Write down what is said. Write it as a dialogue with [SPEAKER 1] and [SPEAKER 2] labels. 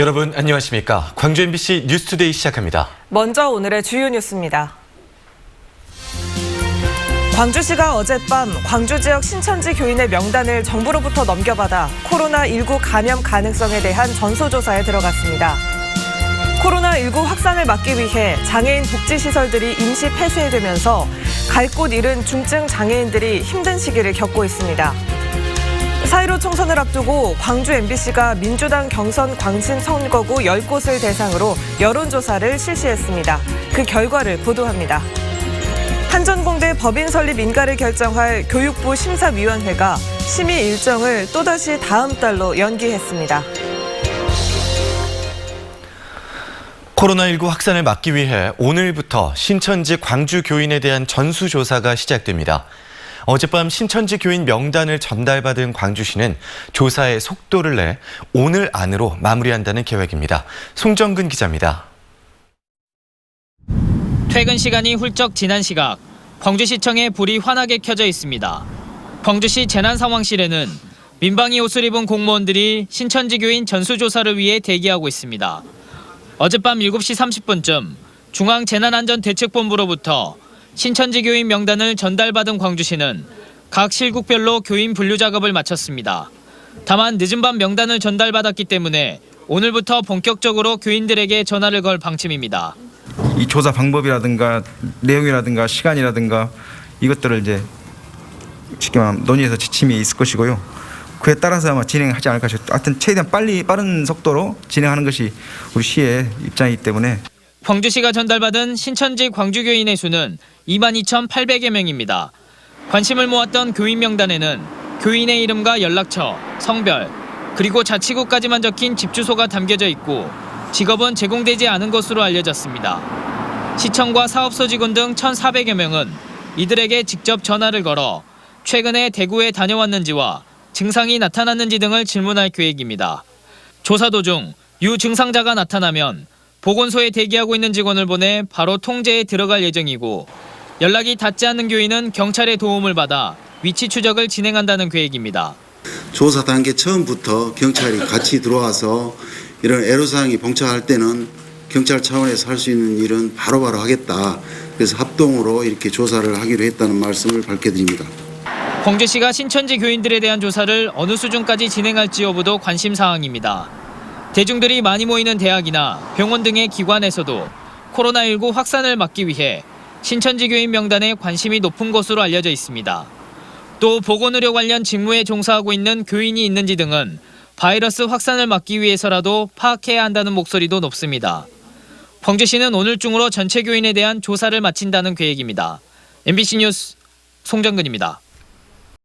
[SPEAKER 1] 여러분 안녕하십니까? 광주 MBC 뉴스투데이 시작합니다.
[SPEAKER 2] 먼저 오늘의 주요 뉴스입니다. 광주시가 어젯밤 광주 지역 신천지 교인의 명단을 정부로부터 넘겨받아 코로나19 감염 가능성에 대한 전수조사에 들어갔습니다. 코로나19 확산을 막기 위해 장애인 복지시설들이 임시 폐쇄되면서 갈 곳 잃은 중증 장애인들이 힘든 시기를 겪고 있습니다. 4.15 총선을 앞두고 광주 MBC가 민주당 경선 광신 선거구 10곳을 대상으로 여론조사를 실시했습니다. 그 결과를 보도합니다. 한전공대 법인 설립 인가를 결정할 교육부 심사위원회가 심의 일정을 또다시 다음 달로 연기했습니다.
[SPEAKER 1] 코로나19 확산을 막기 위해 오늘부터 신천지 광주 교인에 대한 전수조사가 시작됩니다. 어젯밤 신천지 교인 명단을 전달받은 광주시는 조사의 속도를 내 오늘 안으로 마무리한다는 계획입니다. 송정근 기자입니다.
[SPEAKER 3] 퇴근 시간이 훌쩍 지난 시각, 광주시청에 불이 환하게 켜져 있습니다. 광주시 재난상황실에는 민방위 옷을 입은 공무원들이 신천지 교인 전수조사를 위해 대기하고 있습니다. 어젯밤 7시 30분쯤 중앙재난안전대책본부로부터 신천지 교인 명단을 전달받은 광주시는 각 실국별로 교인 분류 작업을 마쳤습니다. 다만 늦은 밤 명단을 전달받았기 때문에 오늘부터 본격적으로 교인들에게 전화를 걸 방침입니다.
[SPEAKER 4] 이 조사 방법이라든가 내용이라든가 시간이라든가 이것들을 이제 쉽게 말하면 논의해서 지침이 있을 것이고요. 그에 따라서 아마 진행하지 않을까 싶습니다. 하여튼 최대한 빠른 속도로 진행하는 것이 우리 시의 입장이기 때문에.
[SPEAKER 3] 광주시가 전달받은 신천지 광주교인의 수는 22,800여 명입니다. 관심을 모았던 교인 명단에는 교인의 이름과 연락처, 성별, 그리고 자치구까지만 적힌 집 주소가 담겨져 있고 직업은 제공되지 않은 것으로 알려졌습니다. 시청과 사업소 직원 등 1,400여 명은 이들에게 직접 전화를 걸어 최근에 대구에 다녀왔는지와 증상이 나타났는지 등을 질문할 계획입니다. 조사 도중 유증상자가 나타나면 보건소에 대기하고 있는 직원을 보내 바로 통제에 들어갈 예정이고 연락이 닿지 않는 교인은 경찰의 도움을 받아 위치 추적을 진행한다는 계획입니다.
[SPEAKER 5] 조사 단계 처음부터 경찰이 같이 들어와서 이런 애로사항이 봉착할 때는 경찰 차원에서 할 수 있는 일은 바로바로 하겠다. 그래서 합동으로 이렇게 조사를 하기로 했다는 말씀을 밝혀드립니다.
[SPEAKER 3] 광주시가 신천지 교인들에 대한 조사를 어느 수준까지 진행할지 여부도 관심 사항입니다. 대중들이 많이 모이는 대학이나 병원 등의 기관에서도 코로나19 확산을 막기 위해 신천지 교인 명단에 관심이 높은 것으로 알려져 있습니다. 또 보건의료 관련 직무에 종사하고 있는 교인이 있는지 등은 바이러스 확산을 막기 위해서라도 파악해야 한다는 목소리도 높습니다. 광주시는 오늘 중으로 전체 교인에 대한 조사를 마친다는 계획입니다. MBC 뉴스 송정근입니다.